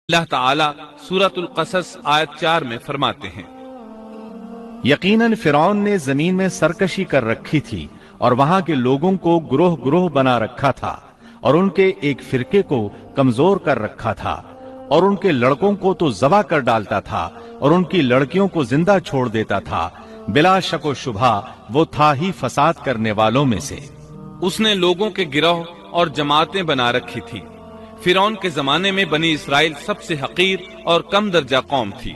اللہ تعالی سورۃ القصص آیت 4 میں فرماتے ہیں، یقیناً فرعون نے زمین میں سرکشی کر رکھی تھی اور وہاں کے لوگوں کو گروہ گروہ بنا رکھا تھا اور ان کے ایک فرقے کو کمزور کر رکھا تھا اور ان کے لڑکوں کو تو ذبح کر ڈالتا تھا اور ان کی لڑکیوں کو زندہ چھوڑ دیتا تھا۔ بلا شک و شبہ وہ تھا ہی فساد کرنے والوں میں سے۔ اس نے لوگوں کے گروہ اور جماعتیں بنا رکھی تھی۔ فرعون کے زمانے میں بنی اسرائیل سب سے حقیر اور کم درجہ قوم تھی۔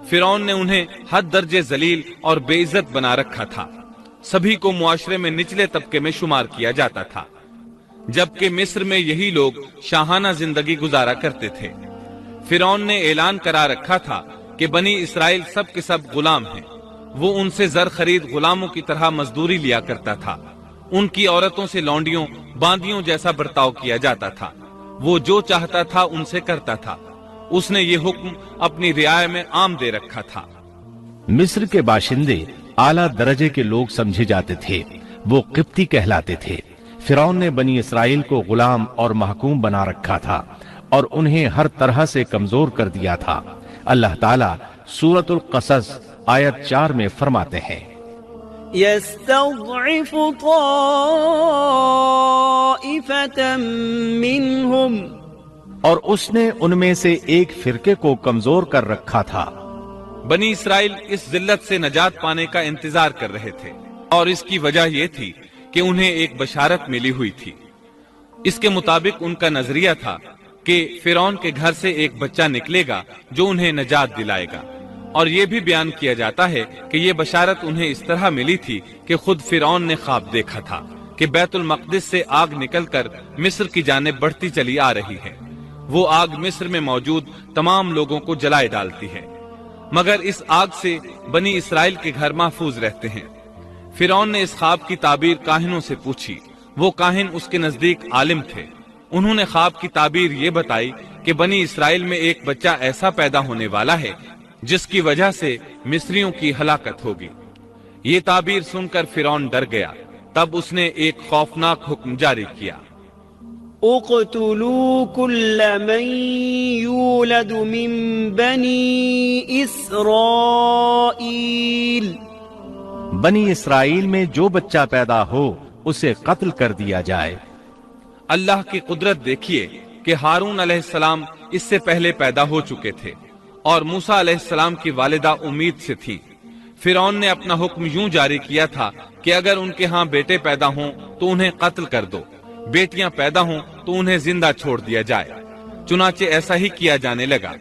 فرعون نے انہیں حد درجے ذلیل اور بے عزت بنا رکھا تھا۔ سبھی کو معاشرے میں نچلے طبقے میں شمار کیا جاتا تھا، جبکہ مصر میں یہی لوگ شاہانہ زندگی گزارا کرتے تھے۔ فرعون نے اعلان کرا رکھا تھا کہ بنی اسرائیل سب کے سب غلام ہیں۔ وہ ان سے زر خرید غلاموں کی طرح مزدوری لیا کرتا تھا۔ ان کی عورتوں سے لونڈیوں باندیوں جیسا برتاؤ کیا جاتا تھا۔ وہ جو چاہتا تھا ان سے کرتا تھا۔ اس نے یہ حکم اپنی رعایا میں عام دے رکھا تھا۔ مصر کے باشندے اعلیٰ درجے کے لوگ سمجھے جاتے تھے، وہ قبطی کہلاتے تھے۔ فرعون نے بنی اسرائیل کو غلام اور محکوم بنا رکھا تھا اور انہیں ہر طرح سے کمزور کر دیا تھا۔ اللہ تعالیٰ سورۃ القصص آیت 4 میں فرماتے ہیں، يستضعف طائفة منهم، اور اس نے ان میں سے ایک فرقے کو کمزور کر رکھا تھا۔ بنی اسرائیل اس ذلت سے نجات پانے کا انتظار کر رہے تھے، اور اس کی وجہ یہ تھی کہ انہیں ایک بشارت ملی ہوئی تھی۔ اس کے مطابق ان کا نظریہ تھا کہ فرعون کے گھر سے ایک بچہ نکلے گا جو انہیں نجات دلائے گا، اور یہ بھی بیان کیا جاتا ہے کہ یہ بشارت انہیں اس طرح ملی تھی کہ خود فرعون نے خواب دیکھا تھا کہ بیت المقدس سے آگ نکل کر مصر کی جانب بڑھتی چلی آ رہی ہے۔ وہ آگ مصر میں موجود تمام لوگوں کو جلائے ڈالتی ہے، مگر اس آگ سے بنی اسرائیل کے گھر محفوظ رہتے ہیں۔ فرعون نے اس خواب کی تعبیر کاہنوں سے پوچھی۔ وہ کاہن اس کے نزدیک عالم تھے۔ انہوں نے خواب کی تعبیر یہ بتائی کہ بنی اسرائیل میں ایک بچہ ایسا پیدا ہونے والا ہے جس کی وجہ سے مصریوں کی ہلاکت ہوگی۔ یہ تعبیر سن کر فرعون ڈر گیا۔ تب اس نے ایک خوفناک حکم جاری کیا، اقتلوا كل من يولد من بني اسرائيل، بنی اسرائیل میں جو بچہ پیدا ہو اسے قتل کر دیا جائے۔ اللہ کی قدرت دیکھیے کہ ہارون علیہ السلام اس سے پہلے پیدا ہو چکے تھے اور موسیٰ علیہ السلام کی والدہ امید سے تھی۔ فرعون نے اپنا حکم یوں جاری کیا تھا کہ اگر ان کے ہاں بیٹے پیدا ہوں تو انہیں قتل کر دو، بیٹیاں پیدا ہوں تو انہیں زندہ چھوڑ دیا جائے۔ چنانچہ ایسا ہی کیا جانے لگا۔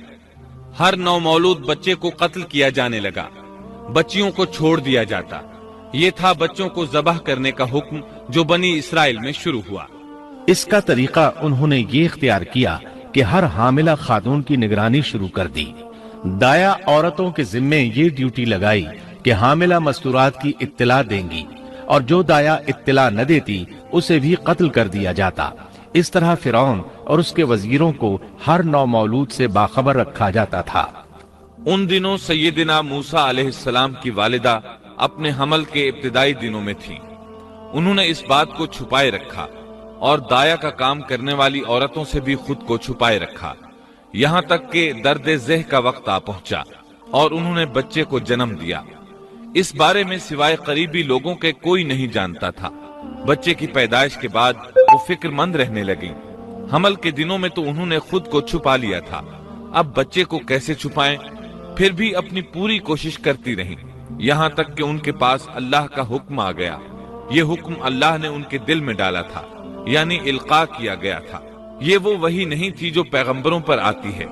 ہر نومولود بچے کو قتل کیا جانے لگا، بچیوں کو چھوڑ دیا جاتا۔ یہ تھا بچوں کو ذبح کرنے کا حکم جو بنی اسرائیل میں شروع ہوا۔ اس کا طریقہ انہوں نے یہ اختیار کیا کہ ہر حاملہ خاتون کی نگرانی شروع کر دی۔ دایا عورتوں کے ذمے یہ ڈیوٹی لگائی کہ حاملہ مستورات کی اطلاع دیں گی، اور جو دایا اطلاع نہ دیتی اسے بھی قتل کر دیا جاتا۔ اس طرح فرعون اور اس کے وزیروں کو ہر نو مولود سے باخبر رکھا جاتا تھا۔ ان دنوں سیدنا موسیٰ علیہ السلام کی والدہ اپنے حمل کے ابتدائی دنوں میں تھی۔ انہوں نے اس بات کو چھپائے رکھا اور دایا کا کام کرنے والی عورتوں سے بھی خود کو چھپائے رکھا، یہاں تک کہ درد ذہ کا وقت آ پہنچا اور انہوں نے بچے کو جنم دیا۔ اس بارے میں سوائے قریبی لوگوں کے کوئی نہیں جانتا تھا۔ بچے کی پیدائش کے بعد وہ فکر مند رہنے لگی۔ حمل کے دنوں میں تو انہوں نے خود کو چھپا لیا تھا، اب بچے کو کیسے چھپائیں؟ پھر بھی اپنی پوری کوشش کرتی رہیں، یہاں تک کہ ان کے پاس اللہ کا حکم آ گیا۔ یہ حکم اللہ نے ان کے دل میں ڈالا تھا، یعنی القاء کیا گیا تھا۔ یہ وہ وحی نہیں تھی جو پیغمبروں پر آتی ہے۔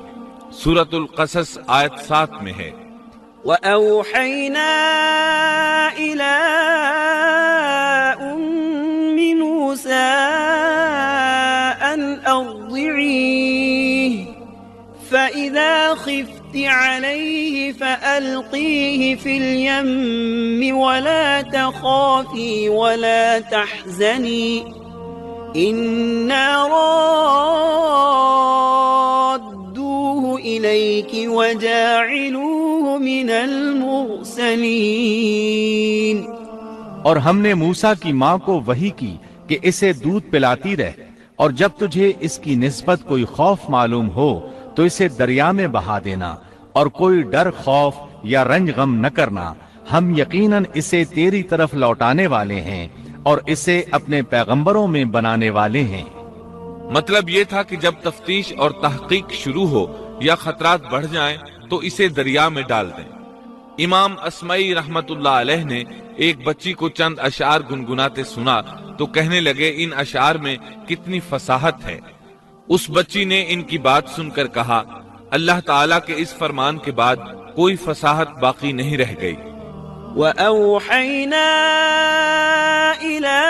سورۃ القصص آیت 7 میں ہے، وَأَوْحَيْنَا إِلَىٰ أُمِّ مُوسَىٰ أَنْ أَرْضِعِيهِ فَإِذَا خِفْتِ عَلَيْهِ فَأَلْقِيهِ فِي الْيَمِّ وَلَا تَخَافِي وَلَا تَحْزَنِي إِنَّا رَادُّوهُ إِلَيْكِ وَجَاعِلُوهُ مِنَ الْمُرْسَلِينَ۔ اور ہم نے موسیٰ کی ماں کو وحی کی کہ اسے دودھ پلاتی رہ، اور جب تجھے اس کی نسبت کوئی خوف معلوم ہو تو اسے دریا میں بہا دینا اور کوئی ڈر خوف یا رنج غم نہ کرنا، ہم یقیناً اسے تیری طرف لوٹانے والے ہیں اور اسے اپنے پیغمبروں میں بنانے والے ہیں۔ مطلب یہ تھا کہ جب تفتیش اور تحقیق شروع ہو یا خطرات بڑھ جائیں تو اسے دریا میں ڈال دیں۔ امام اسمعی رحمت اللہ علیہ نے ایک بچی کو چند اشعار گنگناتے سنا تو کہنے لگے ان اشعار میں کتنی فصاحت ہے۔ اس بچی نے ان کی بات سن کر کہا اللہ تعالیٰ کے اس فرمان کے بعد کوئی فصاحت باقی نہیں رہ گئی۔ وَأَوْحَيْنَا إِلَىٰ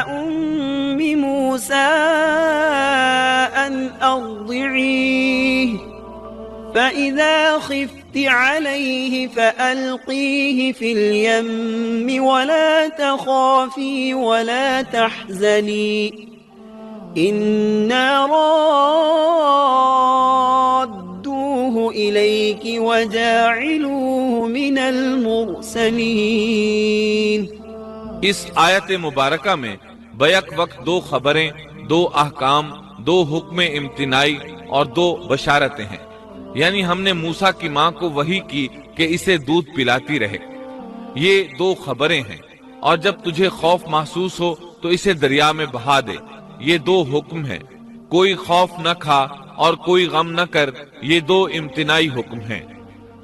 أُمِّ مُوسَىٰ أَنْ أَرْضِعِيهِ فَإِذَا خِفْتِ عَلَيْهِ فَأَلْقِيهِ فِي الْيَمِّ وَلَا تَخَافِي وَلَا تَحْزَنِي إِنَّا رَادُّوهُ إِلَيْكِ وَجَاعِلُوهُ مِنَ الْمُرْسَلِينَ۔ اس آیت مبارکہ میں بیک وقت دو خبریں، دو احکام، دو حکم امتناعی اور دو بشارتیں ہیں، یعنی ہم نے موسیٰ کی ماں کو وحی کی کہ اسے دودھ پلاتی رہے، یہ دو خبریں ہیں، اور جب تجھے خوف محسوس ہو تو اسے دریا میں بہا دے، یہ دو حکم ہیں۔ کوئی خوف نہ کھا اور کوئی غم نہ کر، یہ دو امتناعی حکم ہیں۔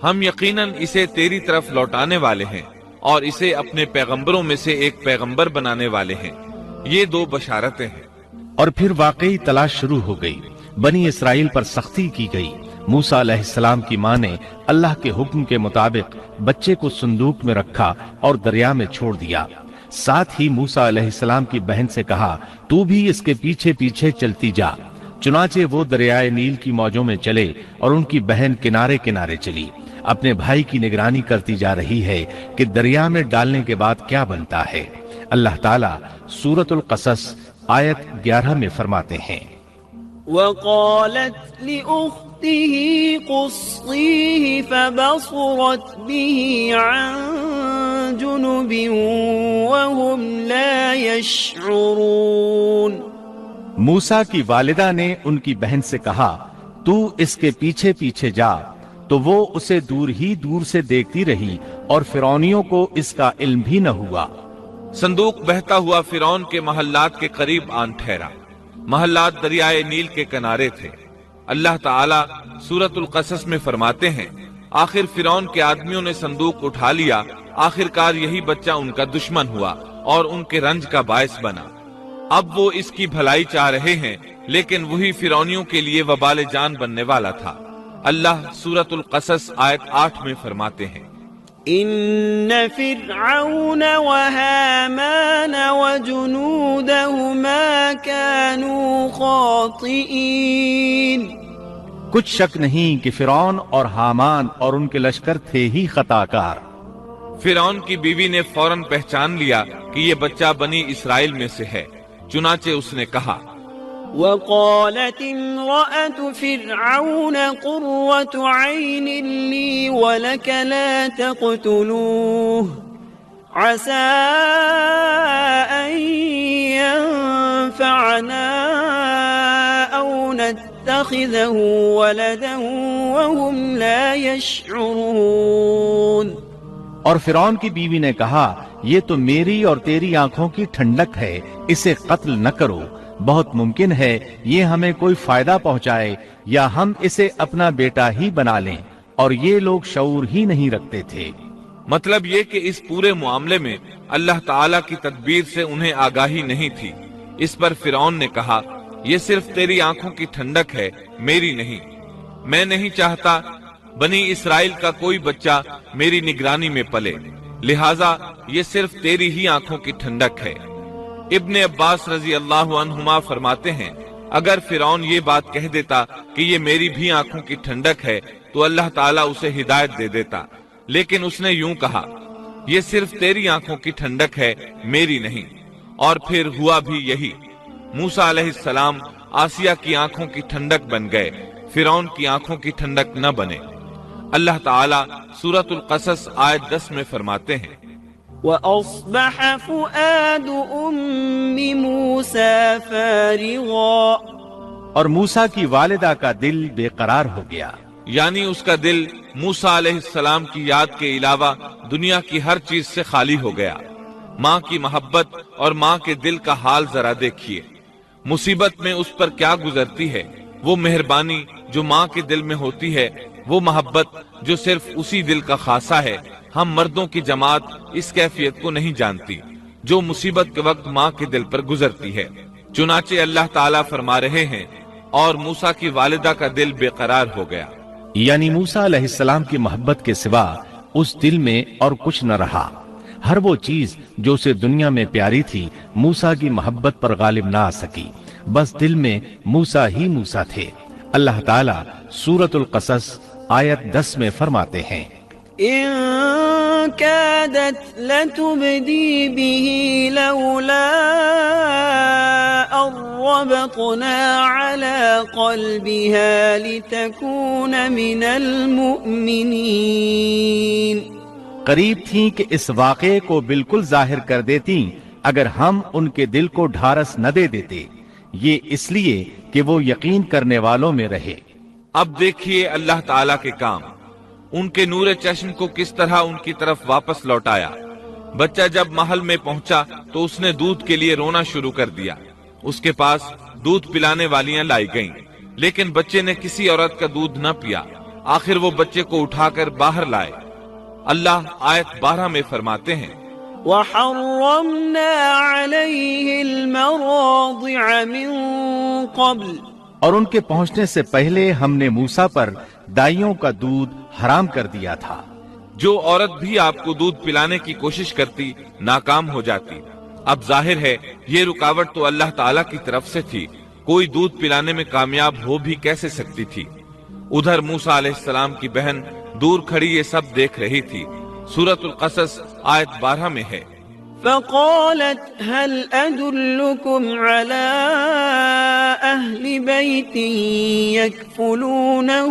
ہم یقیناً اسے تیری طرف لوٹانے والے ہیں اور اسے اپنے پیغمبروں میں سے ایک پیغمبر بنانے والے ہیں، یہ دو بشارتیں ہیں۔ اور پھر واقعی تلاش شروع ہو گئی، بنی اسرائیل پر سختی کی گئی۔ موسیٰ علیہ السلام کی ماں نے اللہ کے حکم کے مطابق بچے کو صندوق میں رکھا اور دریا میں چھوڑ دیا۔ ساتھ ہی موسیٰ علیہ السلام کی بہن سے کہا تو بھی اس کے پیچھے پیچھے چلتی جا۔ چنانچہ وہ دریائے نیل کی موجوں میں چلے اور ان کی بہن کنارے کنارے چلی، اپنے بھائی کی نگرانی کرتی جا رہی ہے کہ دریا میں ڈالنے کے بعد کیا بنتا ہے۔ اللہ تعالیٰ سورۃ القصص آیت 11 میں فرماتے ہیں وقالت لأخته قصيه فبصرت به عن جنب وهم لا يشعرون۔ موسیٰ کی والدہ نے ان کی بہن سے کہا تو اس کے پیچھے پیچھے جا، تو وہ اسے دور ہی دور سے دیکھتی رہی اور فرعونیوں کو اس کا علم بھی نہ ہوا۔ صندوق بہتا ہوا فرعون کے محلات کے قریب آن ٹھہرا۔ محلات دریائے نیل کے کنارے تھے۔ اللہ تعالیٰ سورۃ القصص میں فرماتے ہیں آخر فرعون کے آدمیوں نے صندوق اٹھا لیا، آخرکار یہی بچہ ان کا دشمن ہوا اور ان کے رنج کا باعث بنا۔ اب وہ اس کی بھلائی چاہ رہے ہیں لیکن وہی فرعونیوں کے لیے وبال جان بننے والا تھا۔ اللہ سورۃ القصص آیت 8 میں فرماتے ہیں إن فرعون وهامان وجنودهما كانوا خاطئين۔ کچھ شک نہیں کہ فرعون اور حامان اور ان کے لشکر تھے ہی خطا کار۔ فرعون کی بیوی نے فوراً پہچان لیا کہ یہ بچہ بنی اسرائیل میں سے ہے، چنانچہ اس نے کہا وقالت امرأة فرعون قرة عين لي ولك لا تقتلوه عسى أن ينفعنا أو نتخذه ولدا وهم لا يشعرون۔ اور فرعون کی بیوی نے کہا یہ تو میری اور تیری آنکھوں کی ٹھنڈک ہے، اسے قتل نہ کرو، بہت ممکن ہے یہ ہمیں کوئی فائدہ پہنچائے یا ہم اسے اپنا بیٹا ہی بنا لیں، اور یہ لوگ شعور ہی نہیں رکھتے تھے۔ مطلب یہ کہ اس پورے معاملے میں اللہ تعالیٰ کی تدبیر سے انہیں آگاہی نہیں تھی۔ اس پر فرعون نے کہا یہ صرف تیری آنکھوں کی ٹھنڈک ہے، میری نہیں۔ میں نہیں چاہتا بنی اسرائیل کا کوئی بچہ میری نگرانی میں پلے، لہٰذا یہ صرف تیری ہی آنکھوں کی ٹھنڈک ہے۔ ابن عباس رضی اللہ عنہما فرماتے ہیں اگر فرعون یہ بات کہہ دیتا کہ یہ میری بھی آنکھوں کی ٹھنڈک ہے تو اللہ تعالیٰ اسے ہدایت دے دیتا، لیکن اس نے یوں کہا یہ صرف تیری آنکھوں کی ٹھنڈک ہے، میری نہیں، اور پھر ہوا بھی یہی۔ موسیٰ علیہ السلام آسیہ کی آنکھوں کی ٹھنڈک بن گئے، فرعون کی آنکھوں کی ٹھنڈک نہ بنے۔ اللہ تعالیٰ سورۃ القصص آیت 10 میں فرماتے ہیں وَأَصْبَحَ فُؤَادُ أُمِّ مُوسَى فَارِغًا اور موسیٰ کی والدہ کا دل بے قرار ہو گیا، یعنی اس کا دل موسیٰ علیہ السلام کی یاد کے علاوہ دنیا کی ہر چیز سے خالی ہو گیا۔ ماں کی محبت اور ماں کے دل کا حال ذرا دیکھیے، مصیبت میں اس پر کیا گزرتی ہے۔ وہ مہربانی جو ماں کے دل میں ہوتی ہے، وہ محبت جو صرف اسی دل کا خاصہ ہے، ہم مردوں کی جماعت اس کیفیت کو نہیں جانتی جو مصیبت کے وقت ماں کے دل پر گزرتی ہے۔ چنانچہ اللہ تعالیٰ فرما رہے ہیں اور موسیٰ کی والدہ کا دل بے قرار ہو گیا، یعنی موسیٰ علیہ السلام کی محبت کے سوا اس دل میں اور کچھ نہ رہا۔ ہر وہ چیز جو اسے دنیا میں پیاری تھی موسیٰ کی محبت پر غالب نہ آ سکی، بس دل میں موسیٰ ہی موسیٰ تھے۔ اللہ تعالیٰ سورۃ القصص آیت 10 میں فرماتے ہیں، إن كادت لتبدي به لولا أن ربطنا على قلبها لتكون من المؤمنين۔ قریب تھیں کہ اس واقعے کو بالکل ظاہر کر دیتی اگر ہم ان کے دل کو ڈھارس نہ دے دیتے، یہ اس لیے کہ وہ یقین کرنے والوں میں رہے۔ اب دیکھیے اللہ تعالیٰ کے کام، ان کے نور چشم کو کس طرح ان کی طرف واپس لوٹایا۔ بچہ جب محل میں پہنچا تو اس نے دودھ کے لیے رونا شروع کر دیا۔ اس کے پاس دودھ پلانے والیاں لائی گئیں، لیکن بچے نے کسی عورت کا دودھ نہ پیا۔ آخر وہ بچے کو اٹھا کر باہر لائے۔ اللہ آیت 12 میں فرماتے ہیں، وحرمنا عليه المراضع من قبل۔ اور ان کے پہنچنے سے پہلے ہم نے موسیٰ پر دائیوں کا دودھ حرام کر دیا تھا۔ جو عورت بھی آپ کو دودھ پلانے کی کوشش کرتی ناکام ہو جاتی۔ اب ظاہر ہے یہ رکاوٹ تو اللہ تعالیٰ کی طرف سے تھی، کوئی دودھ پلانے میں کامیاب ہو بھی کیسے سکتی تھی۔ ادھر موسیٰ علیہ السلام کی بہن دور کھڑی یہ سب دیکھ رہی تھی۔ سورۃ القصص آیت 12 میں ہے، فقالت هل أدلكم على أهل بيت يكفلونه